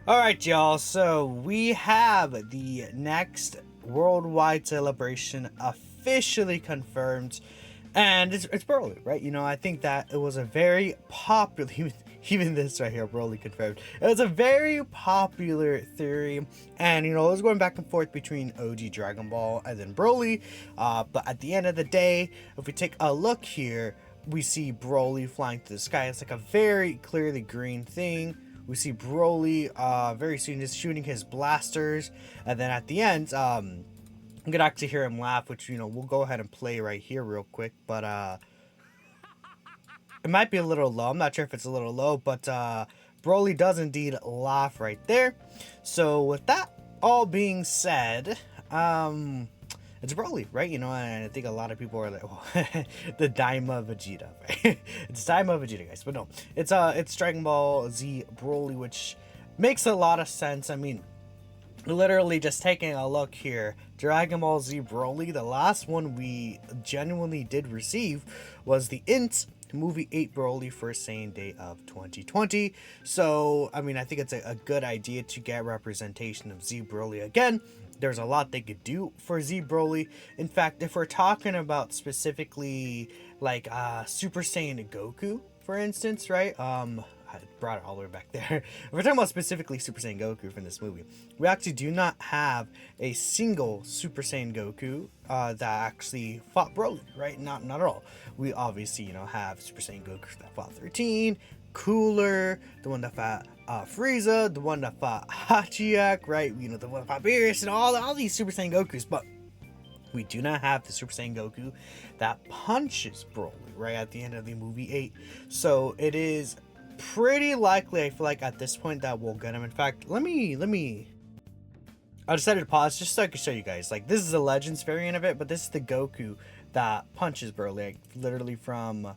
All right, y'all. So we have the next worldwide celebration officially confirmed, and it's Broly, right? I think that it was a very popular, even this right here, Broly confirmed. It was a very popular theory, and it was going back and forth between OG Dragon Ball and then Broly. But at the end of the day, if we take a look here, we see Broly flying through the sky. It's like a very clearly green thing. We see Broly very soon just shooting his blasters, and then at the end, I'm gonna actually hear him laugh, which we'll go ahead and play right here real quick. But it might be a little low. I'm not sure if it's a little low, but Broly does indeed laugh right there. So with that all being said, it's Broly, right? And I think a lot of people are like, oh, the Daima Vegeta, right? It's Daima Vegeta, guys. But no, it's Dragon Ball Z Broly, which makes a lot of sense. I mean, literally just taking a look here, Dragon Ball Z Broly, the last one we genuinely did receive was the INT movie 8 Broly First Saiyan Day of 2020. So I mean, I think it's a good idea to get representation of Z Broly again. There's a lot they could do for Z Broly. In fact, if we're talking about specifically like Super Saiyan Goku, for instance, right? I brought it all the way back there. If we're talking about specifically Super Saiyan Goku from this movie, we actually do not have a single Super Saiyan Goku that actually fought Broly, right? Not at all. We obviously, have Super Saiyan Goku that fought 13, Cooler, the one that fought Frieza, the one that fought Hachiyak, right? The one that fought Beerus, and all these Super Saiyan Gokus, but we do not have the Super Saiyan Goku that punches Broly right at the end of the movie 8. So it is pretty likely, I feel like, at this point that we'll get him. In fact, let me I decided to pause just so I can show you guys. Like, this is a Legends variant of it, but this is the Goku that punches Broly, like, literally from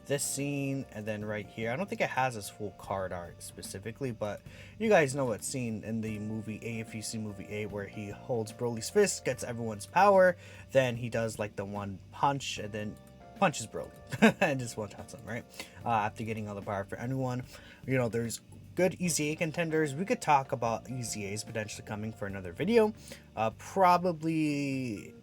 this scene and then right here. I don't think it has his full card art specifically, but you guys know what scene in the movie A, if you see movie A, where he holds Broly's fist, gets everyone's power, then he does like the one punch and then punches Broly and just one taps him, right? After getting all the power for anyone. There's good EZA contenders. We could talk about EZAs potentially coming for another video. Probably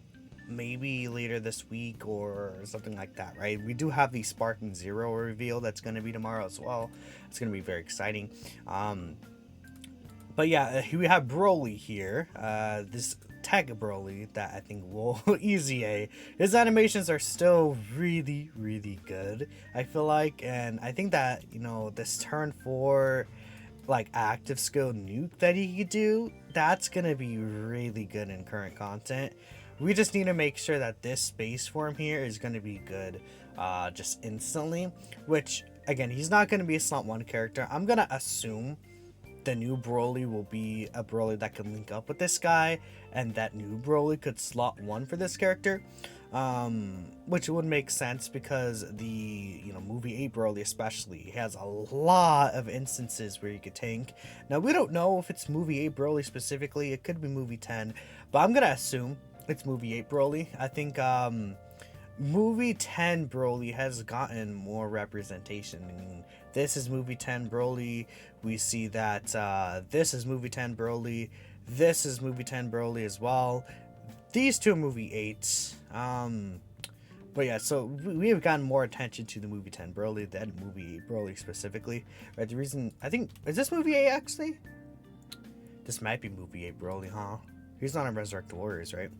maybe later this week or something like that, right? We do have the Sparking Zero reveal that's going to be tomorrow as well. It's going to be very exciting. But yeah, we have Broly here. This Tech Broly that I think will EZA. His animations are still really, really good, I feel like. And I think that, this turn 4 like active skill nuke that he could do, that's gonna be really good in current content. We just need to make sure that this space form here is going to be good just instantly, which again, he's not going to be a slot 1 character. I'm going to assume the new Broly will be a Broly that can link up with this guy, and that new Broly could slot 1 for this character, which would make sense because the movie 8 Broly especially has a lot of instances where you could tank. Now we don't know if it's movie 8 Broly specifically, it could be movie 10, but I'm gonna assume it's movie 8 Broly. I think movie 10 Broly has gotten more representation. I mean, this is movie 10 Broly. We see that this is movie 10 Broly. This is movie 10 Broly as well. These two are movie 8s. But yeah, so we have gotten more attention to the movie 10 Broly than movie 8 Broly specifically. Right, the reason, I think, is this movie 8 actually? This might be movie 8 Broly, huh? He's not in Resurrect Warriors, right?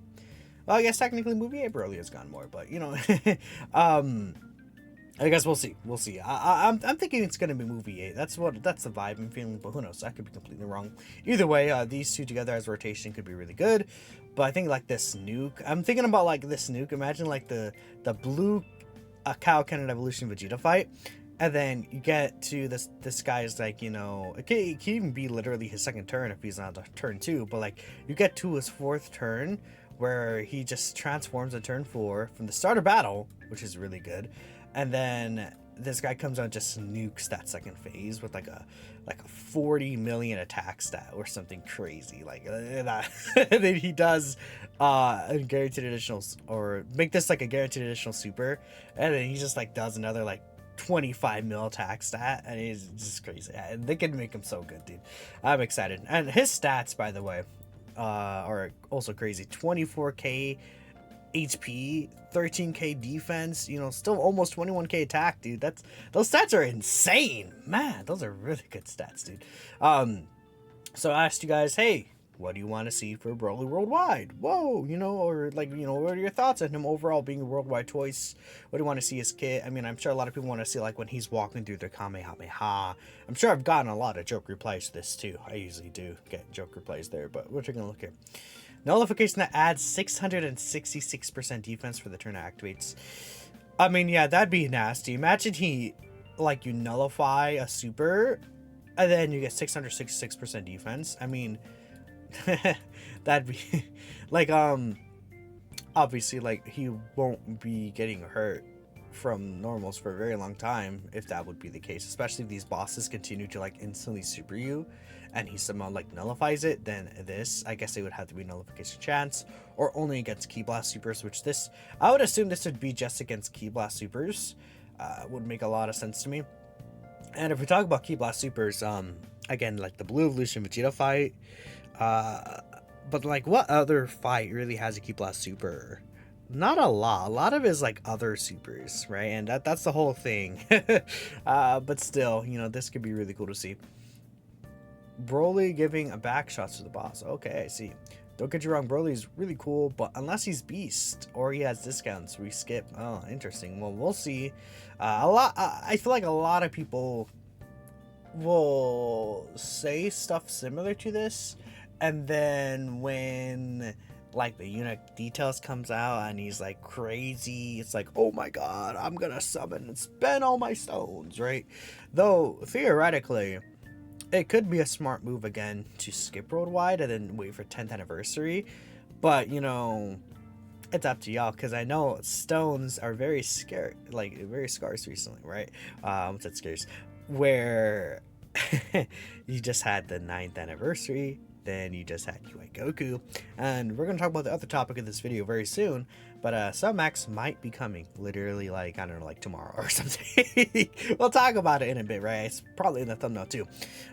Well, I guess technically movie 8 Broly has gone more, but I guess we'll see. We'll see. I'm thinking it's gonna be movie 8. That's the vibe I'm feeling, but who knows? I could be completely wrong. Either way, these two together as rotation could be really good. But I think like this nuke. I'm thinking about like this nuke. Imagine like the blue Kaioken Evolution Vegeta fight. And then you get to this guy's like, it can even be literally his second turn if he's not turn 2, but like you get to his 4th turn where he just transforms on turn 4 from the start of battle, which is really good. And then this guy comes out and just nukes that second phase with like a 40 million attack stat or something crazy like that. And then he does a guaranteed additional, or make this like a guaranteed additional super, and then he just like does another like 25 mil attack stat, and he's just crazy. They can make him so good, dude. I'm excited. And his stats, by the way, are also crazy. 24k HP, 13k defense, you know, still almost 21k attack, dude. Those stats are insane. Man, those are really good stats, dude. So I asked you guys, hey, what do you want to see for Broly Worldwide? Whoa, you know, or like, you know, what are your thoughts on him overall being a worldwide choice? What do you want to see his kit? I mean, I'm sure a lot of people want to see like when he's walking through the Kamehameha. I'm sure I've gotten a lot of joke replies to this too. I usually do get joke replies there, but we're taking a look here. Nullification that adds 666% defense for the turn it activates. I mean, yeah, that'd be nasty. Imagine he, like, you nullify a super, and then you get 666% defense. I mean, that'd be, like, obviously, like, he won't be getting hurt from normals for a very long time if that would be the case, especially if these bosses continue to, like, instantly super you and he somehow like nullifies it. Then this, I guess it would have to be nullification chance or only against Ki Blast supers, which this, I would assume this would be just against Ki Blast supers. Would make a lot of sense to me. And if we talk about Ki Blast supers, again, like the Blue Evolution Vegeta fight, but like what other fight really has a Ki Blast super? Not a lot. A lot of it is like other supers, right? And that's the whole thing. But still, you know, this could be really cool to see. Broly giving a back shots to the boss. Okay, I see. Don't get you wrong, Broly's really cool, but unless he's Beast or he has discounts, we skip. Oh, interesting. Well, we'll see. I feel like a lot of people will say stuff similar to this, and then when like the unit details comes out and he's like crazy, it's like, oh my god, I'm gonna summon and spend all my stones, right? Though theoretically it could be a smart move again to skip Worldwide and then wait for 10th anniversary, but you know, it's up to y'all, because I know stones are very scarce, like very scarce recently, right? What's that scarce? Where you just had the 9th anniversary, then you just had UI Goku, and we're gonna talk about the other topic of this video very soon. But Submax might be coming literally, like, I don't know, like tomorrow or something. We'll talk about it in a bit, right? It's probably in the thumbnail too.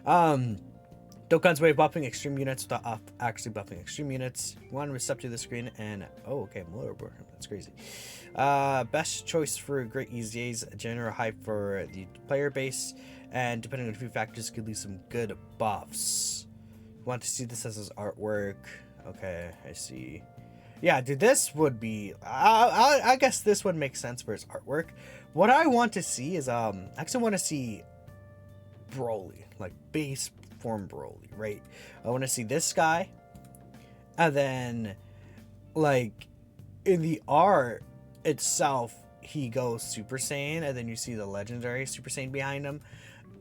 Dokkan's way of buffing extreme units without actually buffing extreme units. One to step to the screen and oh, okay, Motorboard. That's crazy. Best choice for great EZAs, general hype for the player base, and depending on a few factors, could leave some good buffs. Want to see this as his artwork? Okay, I see. Yeah, dude, this would be. I guess this would make sense for his artwork. What I want to see is I actually want to see Broly, like base form Broly, right? I want to see this guy, and then like in the art itself, he goes Super Saiyan, and then you see the legendary Super Saiyan behind him.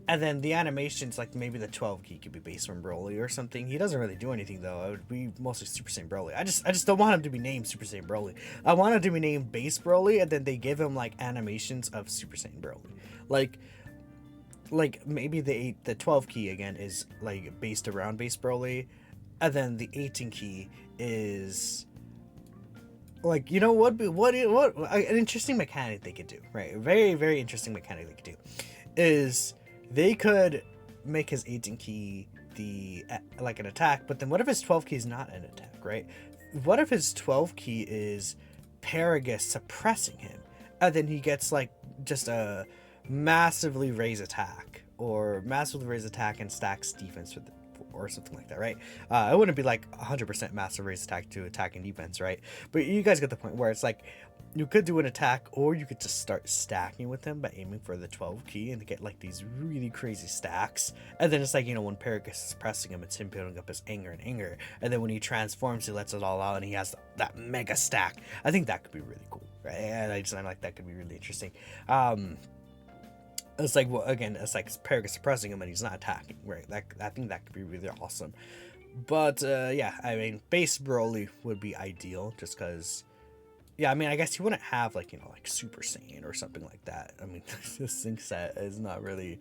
And then the animations, like maybe the 12 key could be based on Broly or something. He doesn't really do anything though. It would be mostly Super Saiyan Broly. I just don't want him to be named Super Saiyan Broly. I want him to be named Base Broly, and then they give him like animations of Super Saiyan Broly. Like maybe the 12 key again is like based around Base Broly, and then the 18 key is like, you know what an interesting mechanic they could do, right? Very, very interesting mechanic they could do is they could make his 18 key the like an attack, but then what if his 12 key is not an attack, right? What if his 12 key is Paragus suppressing him, and then he gets like just a massively raised attack and stacks defense with or something like that, right? It wouldn't be like 100% massive raised attack to attack and defense, right? But you guys get the point where it's like you could do an attack, or you could just start stacking with him by aiming for the 12 key and get like these really crazy stacks. And then it's like, you know, when Paragus is pressing him, it's him building up his anger. And then when he transforms, he lets it all out and he has that mega stack. I think that could be really cool, right? And I'm like, that could be really interesting. It's like, well, again, it's like Paragus suppressing him and he's not attacking, right? I think that could be really awesome. But yeah, I mean, base Broly would be ideal, just because. Yeah, I mean, I guess you wouldn't have like, you know, like Super Saiyan or something like that. I mean, this sync set is not really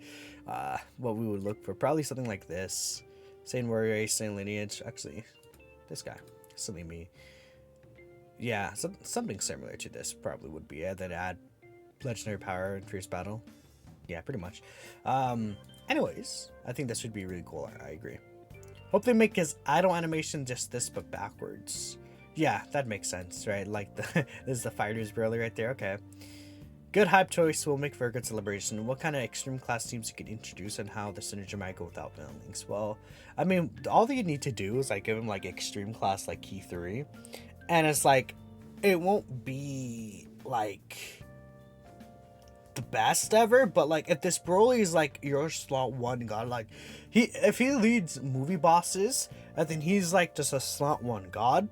what we would look for. Probably something like this. Saiyan Warrior Ace, Saiyan Lineage. Actually, this guy. Silly me. Yeah, something similar to this probably would be. And then add Legendary Power and Fierce Battle. Yeah, pretty much. Anyways, I think this would be really cool. I agree. Hope they make his idle animation just this, but backwards. Yeah, that makes sense, right? Like this is the fighter's Broly right there. Okay. Good hype choice will make for a good celebration. What kind of extreme class teams you could introduce and how the synergy might go without links? Well, I mean, all that you need to do is like give him like extreme class like key 3. And it's like it won't be like the best ever, but like if this Broly is like your slot 1 god, like if he leads movie bosses and then he's like just a slot 1 god,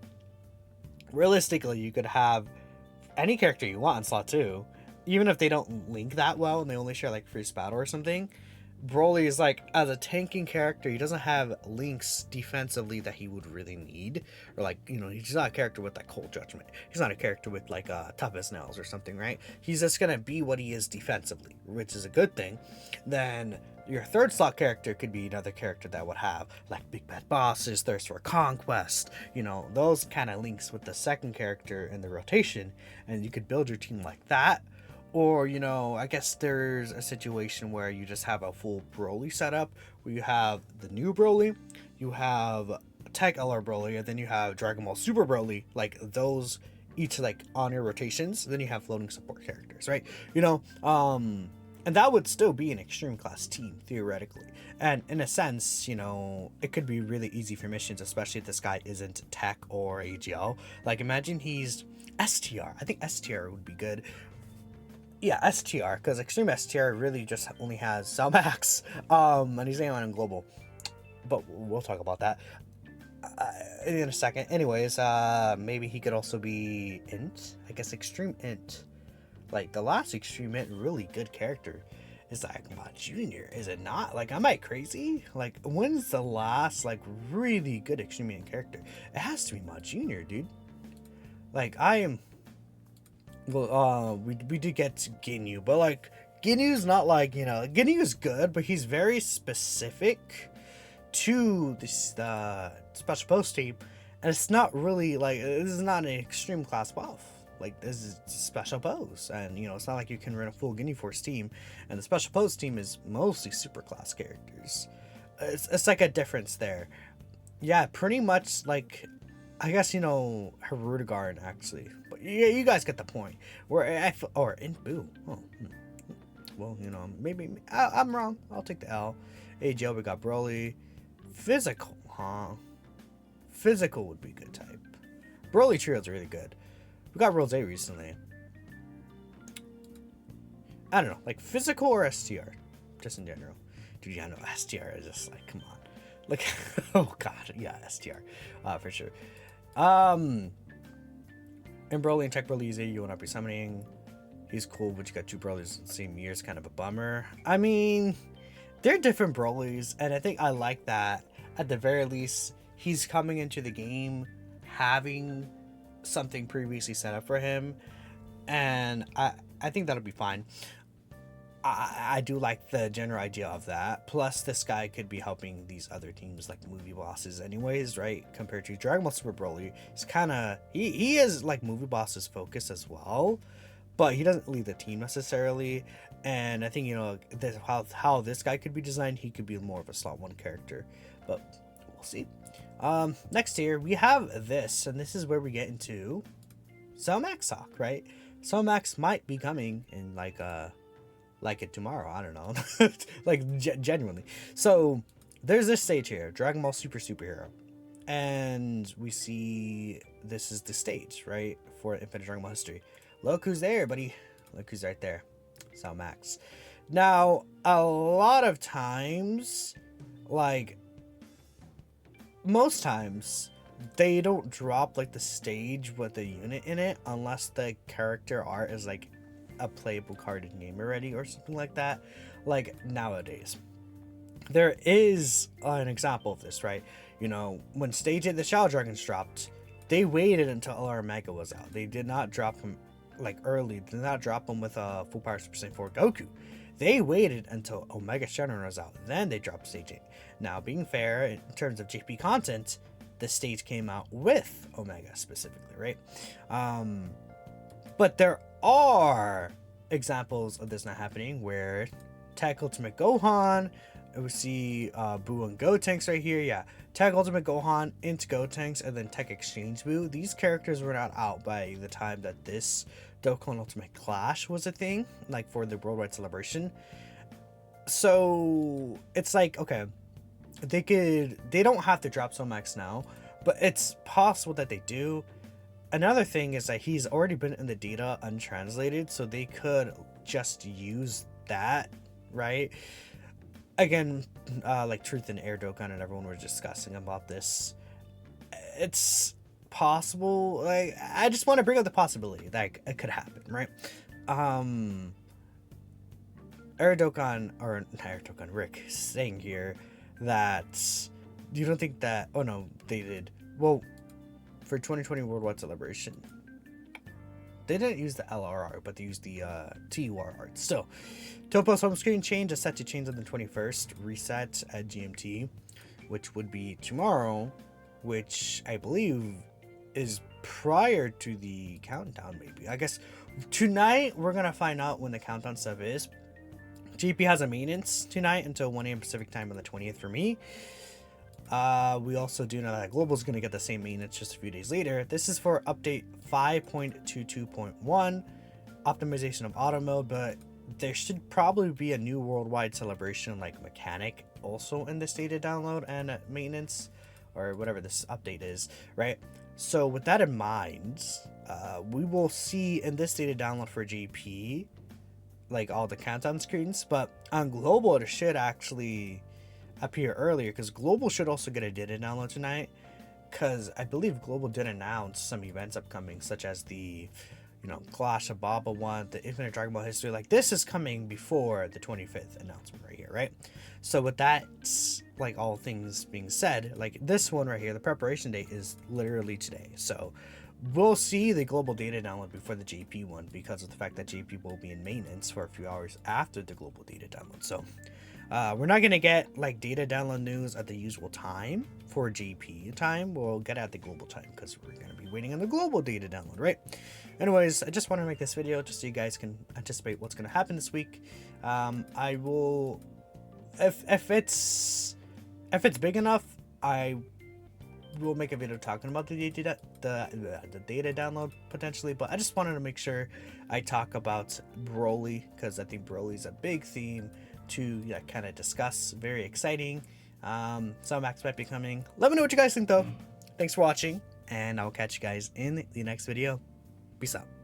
realistically you could have any character you want in slot 2, even if they don't link that well and they only share like free battle or something. Broly is like, as a tanking character, he doesn't have links defensively that he would really need, or like, you know, he's not a character with like cold judgment, he's not a character with like tough as nails or something, right? He's just gonna be what he is defensively, which is a good thing. Then your third slot character could be another character that would have like big bad bosses, thirst for conquest, you know, those kind of links with the second character in the rotation, and you could build your team like that. Or, you know, I guess there's a situation where you just have a full Broly setup, where you have the new Broly, you have Tech LR Broly, and then you have Dragon Ball Super Broly, like those each like on your rotations. Then you have floating support characters, right? You know, and that would still be an extreme class team theoretically. And in a sense, you know, it could be really easy for missions, especially if this guy isn't Tech or AGL. Like imagine he's STR. I think STR would be good. Yeah, STR, because Extreme STR really just only has Salmax, and he's aiming on global, but we'll talk about that in a second. Anyways, maybe he could also be Int, I guess Extreme Int, like the last Extreme Int really good character is like Ma Junior, is it not? Like, am I crazy? Like, when's the last like really good Extreme Int character? It has to be Ma Junior, dude. Like, I am. Well, we did get to Ginyu, but like Ginyu's not like, you know, Ginyu's good, but he's very specific to this special post team, and it's not really like, this is not an extreme class buff. Like, this is special pose, and you know, it's not like you can run a full Ginyu Force team, and the special pose team is mostly super class characters. It's like a difference there. Yeah, pretty much like, I guess, you know, Hirudegarn actually, but yeah, you guys get the point. Or in Boo. Oh, well, you know, maybe I'm wrong. I'll take the L. AGL, we got Broly. Physical, huh? Physical would be good type. Broly Trio's really good. We got Rose recently. I don't know, like physical or STR, just in general. Dude, yeah, no, STR is just like, come on. Like, oh god, yeah, STR, for sure. And Broly and Tech Broly you will not be summoning. He's cool, but you got 2 Broly's in the same year. It's kind of a bummer. I mean, they're different Broly's, and I think I like that. At the very least, he's coming into the game having something previously set up for him, and I think that'll be fine. I do like the general idea of that. Plus, this guy could be helping these other teams like movie bosses anyways, right? Compared to Dragon Ball Super Broly, it's kind of, he is like movie bosses focus as well, but he doesn't lead the team necessarily. And I think, you know, this, how this guy could be designed, he could be more of a slot 1 character, but we'll see. Next here we have this, and this is where we get into Cellmax talk, right? Cellmax might be coming in like it tomorrow, I don't know. Like genuinely. So there's this stage here, Dragon Ball Super Superhero, and we see this is the stage, right, for Infinite Dragon Ball history. Look who's there, buddy. Look who's right there. Cellmax. Now, a lot of times, like most times, they don't drop like the stage with the unit in it unless the character art is like a playable card in game already or something like that. Like nowadays, there is an example of this, right? You know, when Stage 8 the Shadow Dragons dropped, they waited until LR Mega was out. They did not drop him like early. Did not drop him with a full power Super Saiyan 4 Goku. They waited until Omega Shenron was out, then they dropped Stage 8. Now, being fair, in terms of JP content, the stage came out with Omega specifically, right? But there are examples of this not happening where Tech Ultimate Gohan. We see Boo and Gotenks right here. Yeah, Tech Ultimate Gohan into Gotenks, and then Tech Exchange Boo. These characters were not out by the time that this Dokkan Ultimate Clash was a thing, like for the worldwide celebration. So it's like, okay, they don't have to drop Somax now, but it's possible that they do. Another thing is that he's already been in the data untranslated, so they could just use that, right? Again, like Truth and Air Dokkan and everyone was discussing about this. It's possible. Like, I just want to bring up the possibility that it could happen, right? Air Dokkan, or not Air Dokkan, Rick saying here that you don't think that, oh no, they did. Well, for 2020 Worldwide Celebration, they didn't use the LRR, but they used the TUR art. So, Topo's home screen change is set to change on the 21st, reset at GMT, which would be tomorrow, which I believe is prior to the countdown, maybe. I guess tonight we're going to find out when the countdown stuff is. GP has a maintenance tonight until 1 a.m. Pacific time on the 20th for me. We also do know that Global is going to get the same maintenance just a few days later. This is for update 5.22.1, optimization of auto mode, but there should probably be a new worldwide celebration like mechanic also in this data download and maintenance, or whatever this update is, right? So with that in mind, we will see in this data download for GP like all the countdown screens, but on Global it should actually appear earlier, because Global should also get a data download tonight, because I believe Global did announce some events upcoming, such as the, you know, Clash of Baba one, the Infinite Dragon Ball History. Like, this is coming before the 25th announcement right here, right? So with that, like, all things being said, like this one right here, the preparation date is literally today. So we'll see the global data download before the JP one, because of the fact that JP will be in maintenance for a few hours after the global data download. So we're not going to get like data download news at the usual time for JP time. We'll get at the global time, because we're going to be waiting on the global data download, right? Anyways, I just want to make this video just so you guys can anticipate what's going to happen this week. I will, if it's big enough, I will make a video talking about the data download potentially, but I just wanted to make sure I talk about Broly, because I think Broly's a big theme to kind of discuss. Very exciting. Some Max might be coming. Let me know what you guys think though. Thanks for watching, and I'll catch you guys in the next video. Peace out.